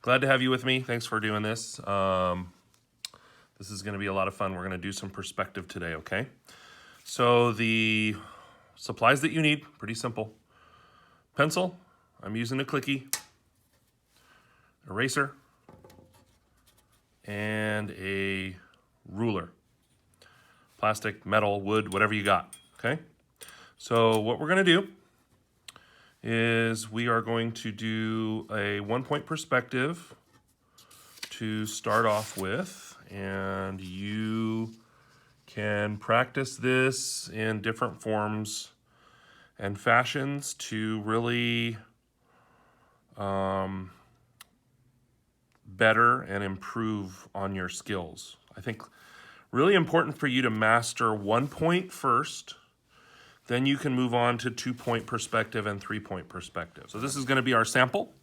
Glad to have you with me. Thanks for doing this. This is going to be a lot of fun. We're going to do some perspective today, okay? So the supplies that you need, pretty simple. Pencil, I'm using a clicky. Eraser, and a ruler. Plastic, metal, wood, whatever you got, okay? So what we're going to do is we are going to do a 1-point perspective to start off with, and you can practice this in different forms and fashions to really better and improve on your skills. I think really important for you to master 1 point first. Then you can move on to 2-point perspective and 3-point perspective. So this is going to be our sample.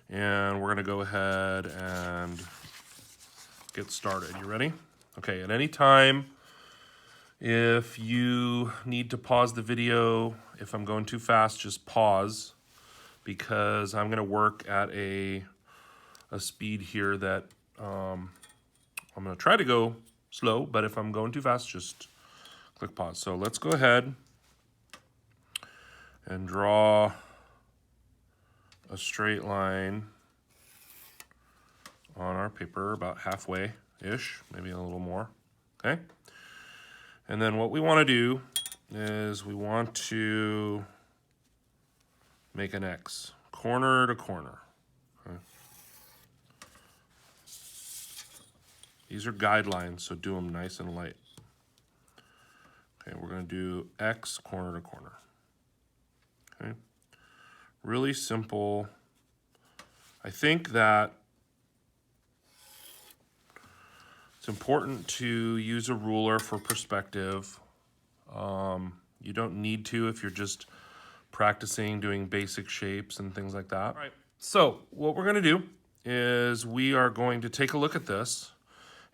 And we're going to go ahead and get started. You ready? Okay, at any time, if you need to pause the video, if I'm going too fast, just pause, because I'm going to work at a speed here that I'm going to try to go slow, but if I'm going too fast, just click pause. So let's go ahead and draw a straight line on our paper about halfway-ish, maybe a little more, okay? And then what we want to do is we want to make an X, corner to corner, okay? These are guidelines, so do them nice and light. Okay, we're going to do X corner to corner. Okay, really simple. I think that it's important to use a ruler for perspective. You don't need to if you're just practicing doing basic shapes and things like that. All right, so what we're going to do is we are going to take a look at this,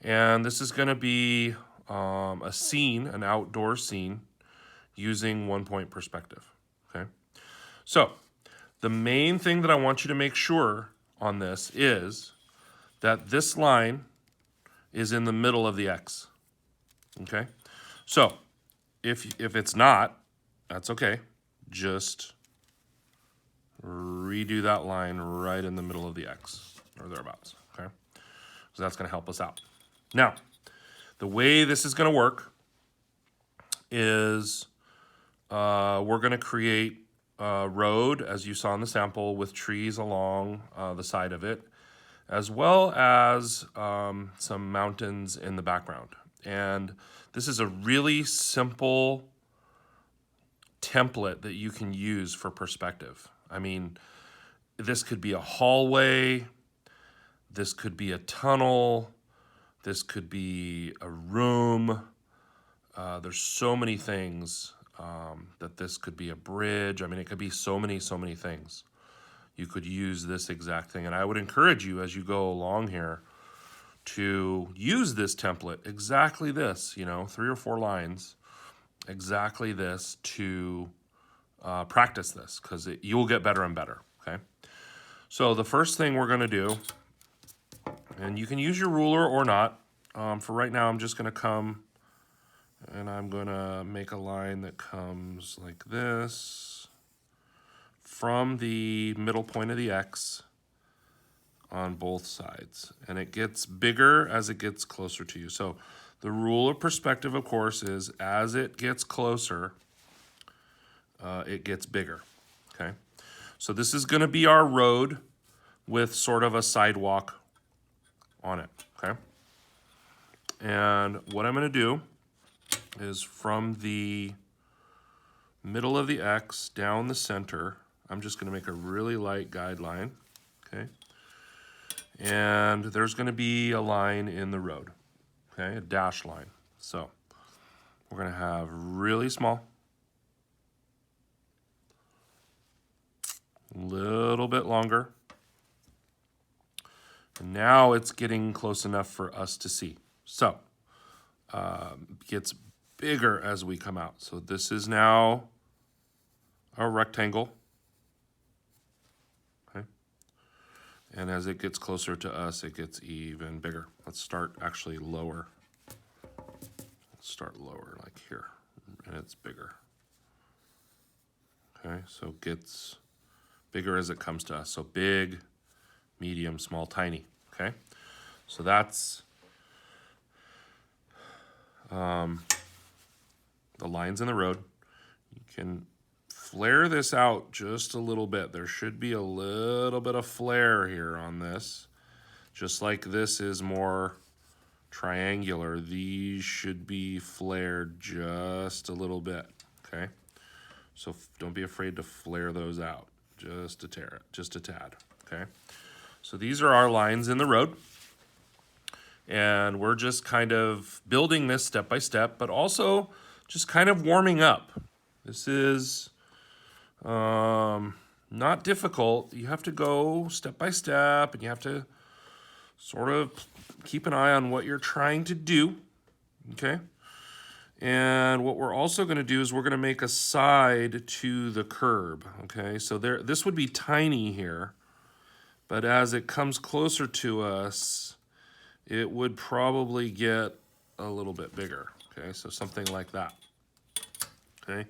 and this is going to be a scene, an outdoor scene, using 1-point perspective, okay? So the main thing that I want you to make sure on this is that this line is in the middle of the X, okay? So if it's not, that's okay. Just redo that line right in the middle of the X, or thereabouts, okay? So that's gonna help us out. Now, the way this is going to work is we're going to create a road, as you saw in the sample, with trees along the side of it, as well as some mountains in the background. And this is a really simple template that you can use for perspective. I mean, this could be a hallway, this could be a tunnel, this could be a room. There's so many things that this could be a bridge. I mean, it could be so many things. You could use this exact thing. And I would encourage you as you go along here to use this template, exactly this, 3 or 4 lines, exactly this to practice this, because you'll get better and better, okay? So the first thing we're going to do, and you can use your ruler or not. For right now, I'm just going to come and I'm going to make a line that comes like this from the middle point of the X on both sides. And it gets bigger as it gets closer to you. So the rule of perspective, of course, is as it gets closer, it gets bigger, okay? So this is going to be our road with sort of a sidewalk on it, okay? And what I'm going to do is from the middle of the X down the center, I'm just going to make a really light guideline, okay? And there's going to be a line in the road, okay? A dash line. So we're going to have really small, a little bit longer, and now it's getting close enough for us to see. So it gets bigger as we come out. So this is now a rectangle. Okay. And as it gets closer to us, it gets even bigger. Let's start actually lower. Let's start lower, like here, and it's bigger. Okay, so it gets bigger as it comes to us. So big, medium, small, tiny. Okay, so that's the lines in the road. You can flare this out just a little bit. There should be a little bit of flare here on this. Just like this is more triangular, these should be flared just a little bit, okay? So don't be afraid to flare those out, just a tad, okay? So these are our lines in the road. And we're just kind of building this step by step, but also just kind of warming up. This is not difficult. You have to go step by step, and you have to sort of keep an eye on what you're trying to do, okay? And what we're also going to do is we're going to make a side to the curb, okay? So this would be tiny here, but as it comes closer to us, it would probably get a little bit bigger, okay? So something like that, okay?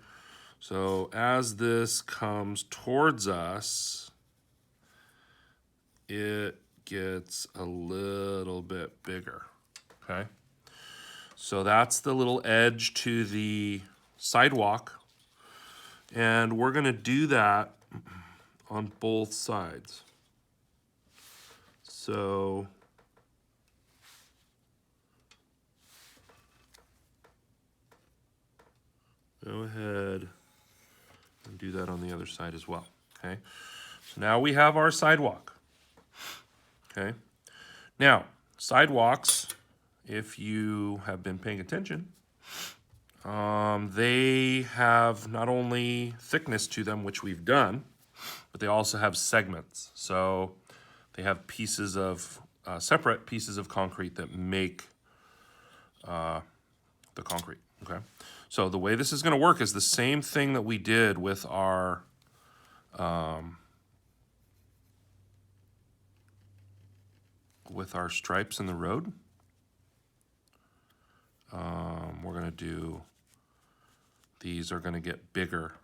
So as this comes towards us, it gets a little bit bigger, okay? So that's the little edge to the sidewalk, and we're gonna do that on both sides. So go ahead and do that on the other side as well, okay? So now we have our sidewalk, okay? Now, sidewalks, if you have been paying attention, they have not only thickness to them, which we've done, but they also have segments. So they have pieces of, separate pieces of concrete that make the concrete, okay? So the way this is gonna work is the same thing that we did with our stripes in the road. We're gonna do, these are gonna get bigger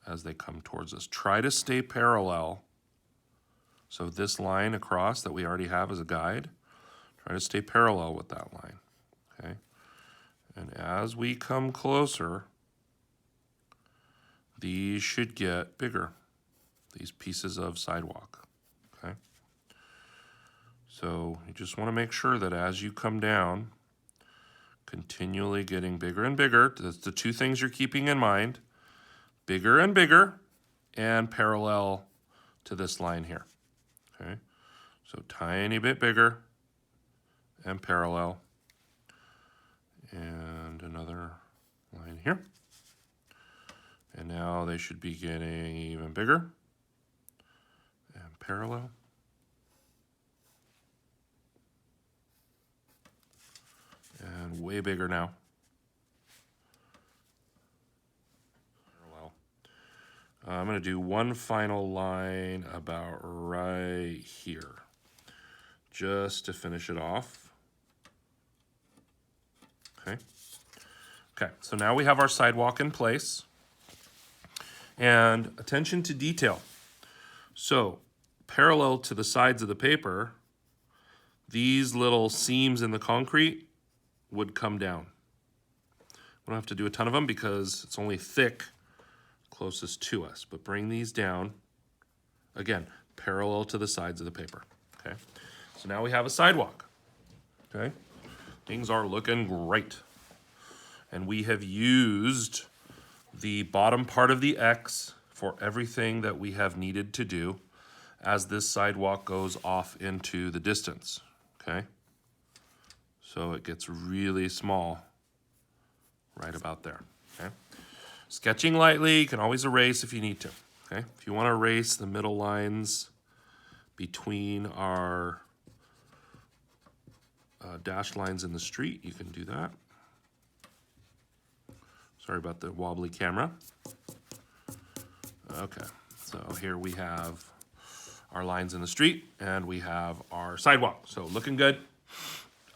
as they come towards us. Try to stay parallel. So this line across that we already have as a guide, try to stay parallel with that line, okay? And as we come closer, these should get bigger, these pieces of sidewalk, okay? So you just wanna make sure that as you come down, continually getting bigger and bigger. That's the two things you're keeping in mind. Bigger and bigger, and parallel to this line here, okay? So tiny bit bigger and parallel. And another line here. And now they should be getting even bigger and parallel. And way bigger now. Parallel. I'm going to do one final line about right here, just to finish it off. Okay. Okay, so now we have our sidewalk in place. And attention to detail. So, parallel to the sides of the paper, these little seams in the concrete would come down. We don't have to do a ton of them because it's only thick closest to us, but bring these down, again, parallel to the sides of the paper, okay? So now we have a sidewalk, okay? Things are looking great. And we have used the bottom part of the X for everything that we have needed to do as this sidewalk goes off into the distance, okay? So it gets really small right about there, okay? Sketching lightly, you can always erase if you need to, okay? If you want to erase the middle lines between our dashed lines in the street, you can do that. Sorry about the wobbly camera. Okay, so here we have our lines in the street, and we have our sidewalk. So looking good.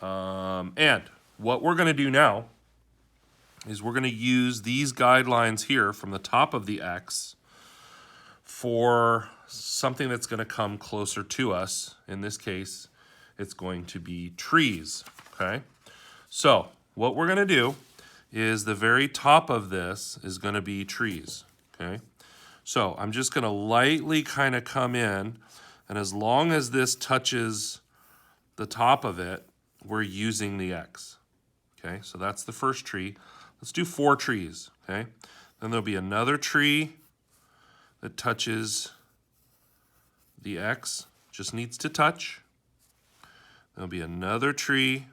And what we're going to do now is we're going to use these guidelines here from the top of the X for something that's going to come closer to us. In this case, it's going to be trees, okay? So what we're going to do is the very top of this is going to be trees, okay? So I'm just going to lightly kind of come in, and as long as this touches the top of it, we're using the X, okay? So that's the first tree. Let's do 4 trees, okay? Then there'll be another tree that touches the X, just needs to touch. There'll be another tree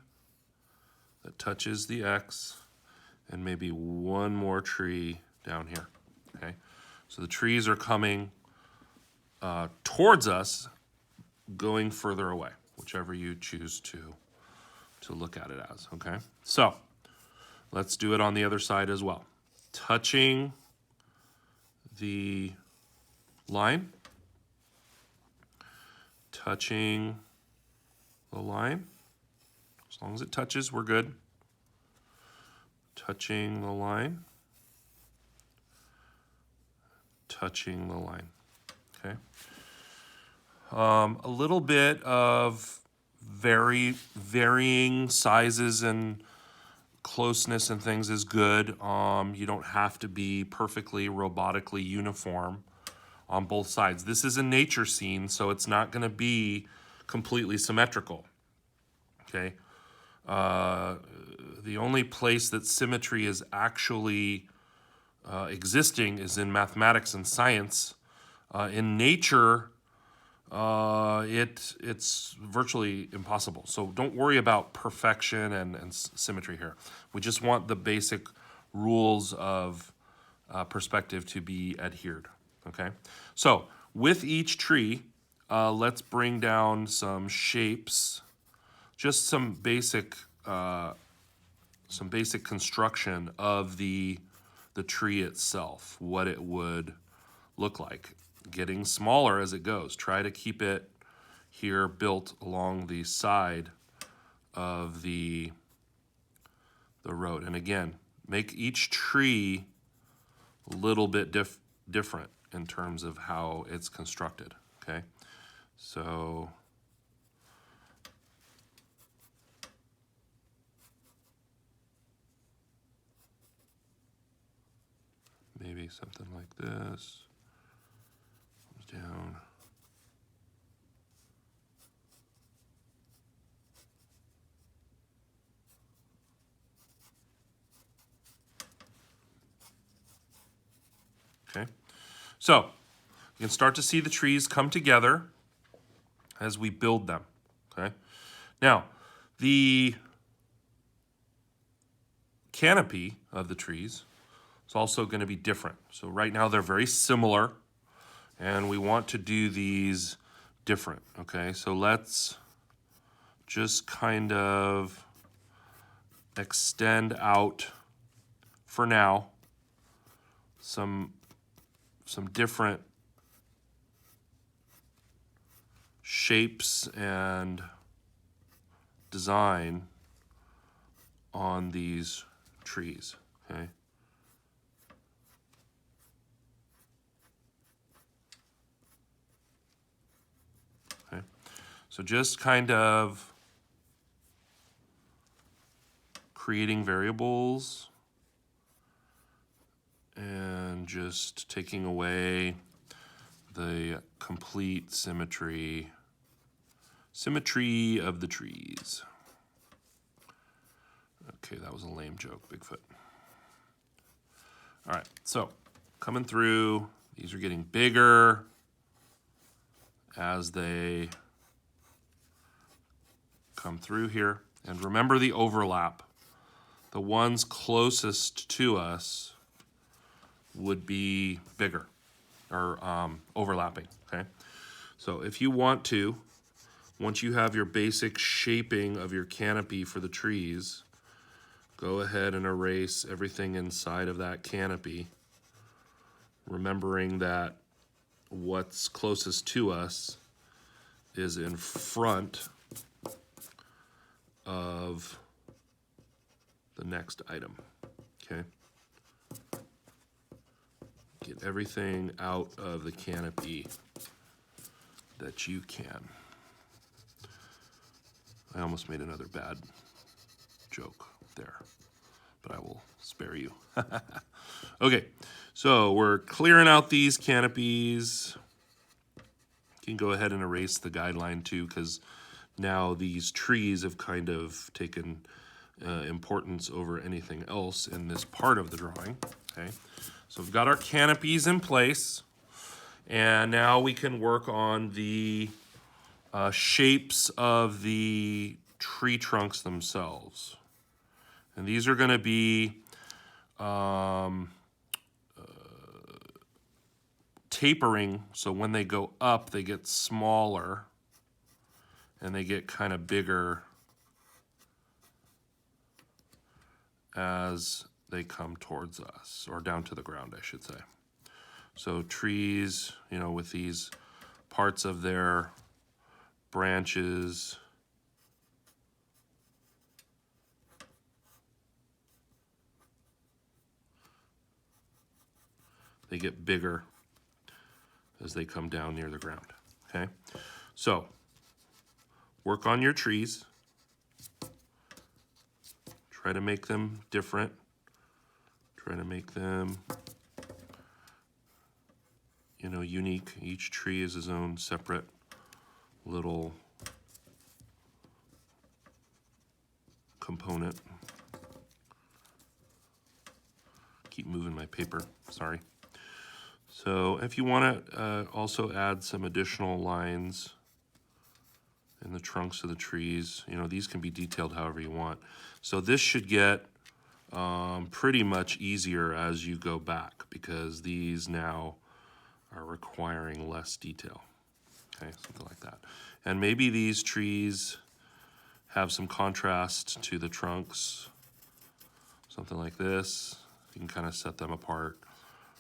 that touches the X, and maybe one more tree down here, okay? So the trees are coming towards us, going further away, whichever you choose to look at it as, okay? So let's do it on the other side as well. Touching the line, touching the line. As long as it touches, we're good. Touching the line, touching the line, okay? A little bit of varying sizes and closeness and things is good. You don't have to be perfectly robotically uniform on both sides. This is a nature scene, so it's not going to be completely symmetrical, okay? The only place that symmetry is actually existing is in mathematics and science. In nature, it's virtually impossible. So don't worry about perfection and symmetry here. We just want the basic rules of perspective to be adhered, okay? So with each tree, let's bring down some shapes, just some basic construction of the tree itself, what it would look like. Getting smaller as it goes. Try to keep it here built along the side of the road. And again, make each tree a little bit different in terms of how it's constructed, okay? So maybe something like this. Comes down. Okay. So you can start to see the trees come together as we build them, okay? Now, the canopy of the trees is also going to be different. So right now they're very similar, and we want to do these different, okay? So let's just kind of extend out, for now, some different shapes and design on these trees, okay? Okay, so just kind of creating variables and just taking away the complete symmetry of the trees. Okay, that was a lame joke, Bigfoot. All right, so coming through, these are getting bigger as they come through here. And remember the overlap. The ones closest to us would be bigger, or overlapping, okay? So if you want to, once you have your basic shaping of your canopy for the trees, go ahead and erase everything inside of that canopy, remembering that what's closest to us is in front of the next item, okay? Get everything out of the canopy that you can. I almost made another bad joke there, but I will spare you. Okay, so we're clearing out these canopies. You can go ahead and erase the guideline too, because now these trees have kind of taken importance over anything else in this part of the drawing. Okay, so we've got our canopies in place, and now we can work on the shapes of the tree trunks themselves. And these are going to be tapering, so when they go up, they get smaller, and they get kind of bigger as they come towards us, or down to the ground, I should say. So trees, you know, with these parts of their branches they get bigger as they come down near the ground, okay? So, work on your trees. Try to make them different. Try to make them, you know, unique. Each tree is its own separate little component. Keep moving my paper, sorry. So if you want to also add some additional lines in the trunks of the trees, you know, these can be detailed however you want. So this should get pretty much easier as you go back, because these now are requiring less detail. Okay, something like that. And maybe these trees have some contrast to the trunks, something like this. You can kind of set them apart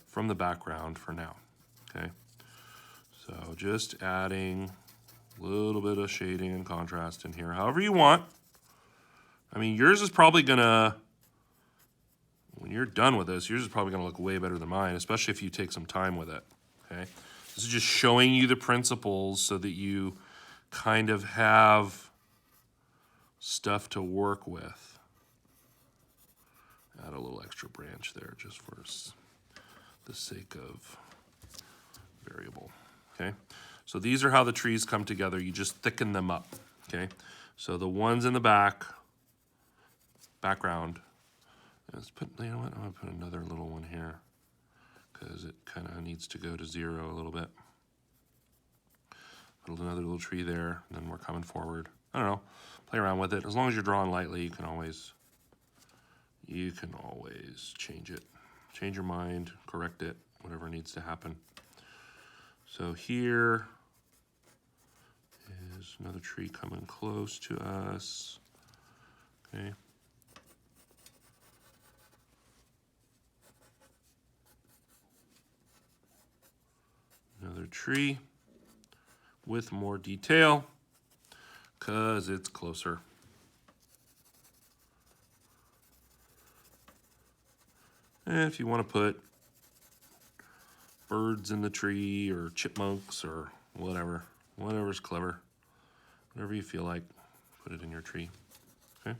from the background for now, okay? So just adding a little bit of shading and contrast in here, however you want. I mean, yours is probably gonna, when you're done with this, yours is probably gonna look way better than mine, especially if you take some time with it, okay? This is just showing you the principles so that you kind of have stuff to work with. Add a little extra branch there just for the sake of variable, okay? So these are how the trees come together. You just thicken them up, okay? So the ones in the background, let's put, you know what, I'm gonna put another little one here because it kind of needs to go to 0 a little bit. Put another little tree there, and then we're coming forward. I don't know, play around with it. As long as you're drawing lightly, you can always change it. Change your mind, correct it, whatever needs to happen. So here is another tree coming close to us, okay? Another tree with more detail, because it's closer. And if you want to put birds in the tree or chipmunks or whatever's clever, whatever you feel like, put it in your tree, okay?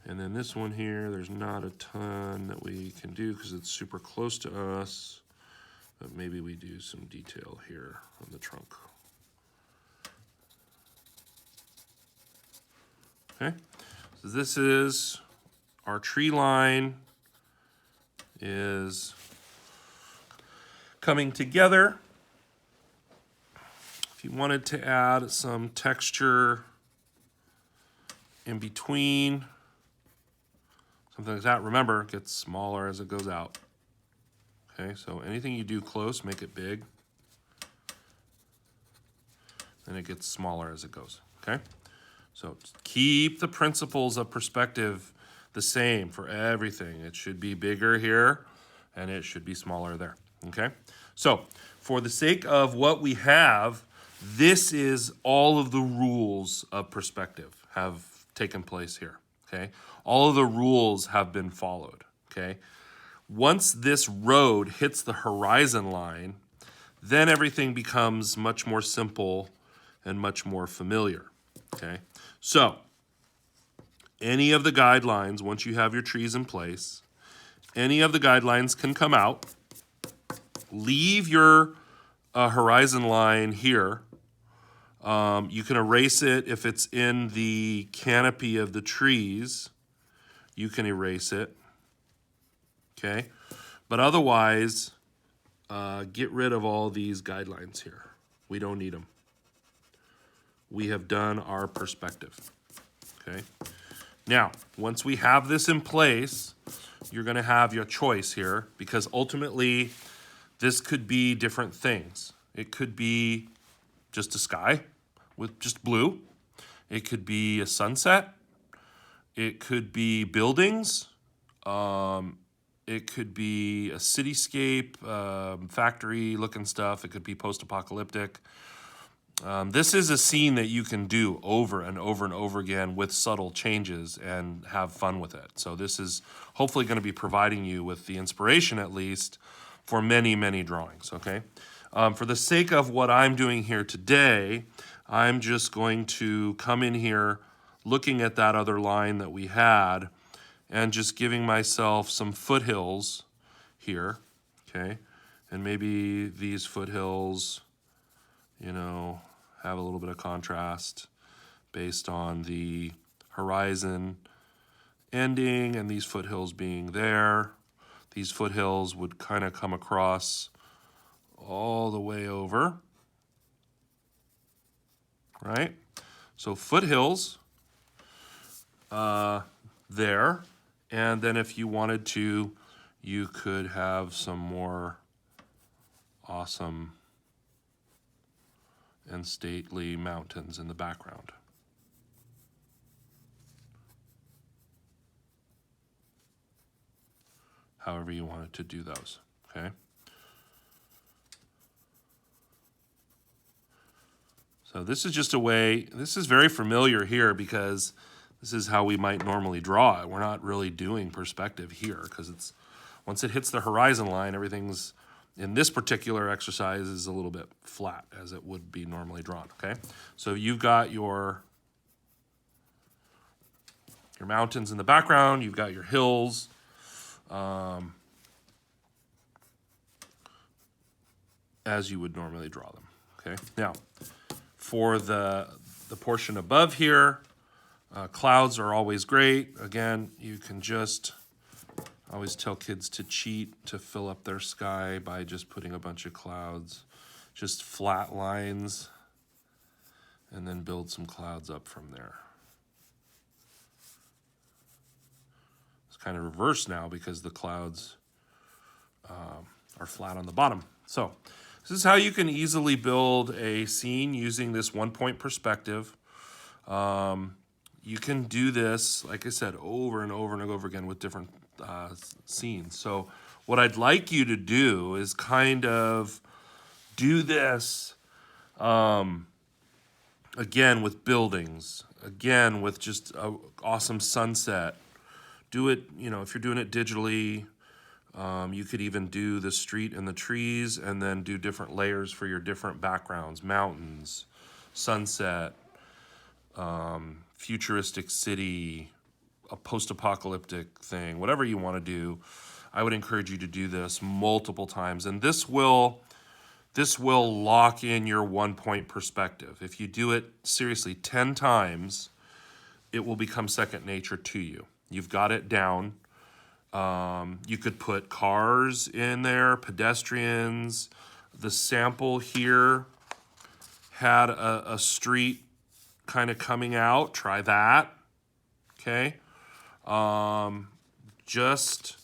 And then this one here, there's not a ton that we can do because it's super close to us, but maybe we do some detail here on the trunk. Okay, so this is our tree line is coming together. If you wanted to add some texture in between, something like that, remember, it gets smaller as it goes out. Okay, so anything you do close, make it big. And it gets smaller as it goes, okay? So keep the principles of perspective the same for everything. It should be bigger here, and it should be smaller there, okay? So for the sake of what we have, This is all of the rules of perspective have taken place here, okay? All of the rules have been followed, okay? Once this road hits the horizon line, then everything becomes much more simple and much more familiar, okay? So, any of the guidelines, once you have your trees in place, any of the guidelines can come out. Leave your horizon line here. You can erase it if it's in the canopy of the trees. You can erase it, okay? But otherwise, get rid of all these guidelines here. We don't need them. We have done our perspective, okay? Now, once we have this in place, you're going to have your choice here, because ultimately this could be different things. It could be just a sky with just blue. It could be a sunset. It could be buildings. It could be a cityscape, factory looking stuff. It could be post-apocalyptic. This is a scene that you can do over and over and over again with subtle changes and have fun with it. So this is hopefully going to be providing you with the inspiration, at least, for many, many drawings, okay? For the sake of what I'm doing here today, I'm just going to come in here looking at that other line that we had and just giving myself some foothills here, okay? And maybe these foothills, you know, have a little bit of contrast based on the horizon ending and these foothills being there. These foothills would kind of come across all the way over, right? So foothills there. And then if you wanted to, you could have some more awesome and stately mountains in the background. However you wanted to do those, okay? So this is just a way, this is very familiar here because this is how we might normally draw it. We're not really doing perspective here because it's, once it hits the horizon line, everything's, in this particular exercise, is a little bit flat as it would be normally drawn, okay? So you've got your mountains in the background, you've got your hills, as you would normally draw them, okay? Now, for the portion above here, clouds are always great. Again, you can just, I always tell kids to cheat to fill up their sky by just putting a bunch of clouds, just flat lines, and then build some clouds up from there. It's kind of reversed now because the clouds are flat on the bottom. So this is how you can easily build a scene using this one-point perspective. You can do this, like I said, over and over and over again with different scenes. So what I'd like you to do is kind of do this again with buildings, again with just an awesome sunset. Do it, you know, if you're doing it digitally, you could even do the street and the trees and then do different layers for your different backgrounds, mountains, sunset, futuristic city, a post-apocalyptic thing, whatever you want to do. I would encourage you to do this multiple times, and this will lock in your one-point perspective. If you do it seriously 10 times, it will become second nature to you. You've got it down. You could put cars in there, pedestrians. The sample here had a street kind of coming out. Try that, okay? Just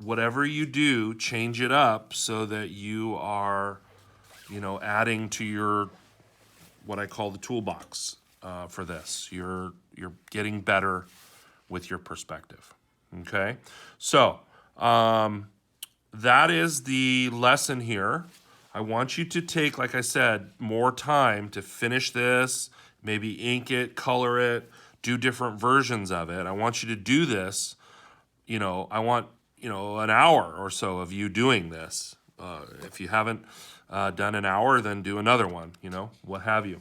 whatever you do, change it up so that you are, you know, adding to your, what I call the toolbox for this. You're getting better with your perspective, okay? So that is the lesson here. I want you to take, like I said, more time to finish this, maybe ink it, color it, do different versions of it. I want you to do this. I want, an hour or so of you doing this. If you haven't done an hour, then do another one, what have you.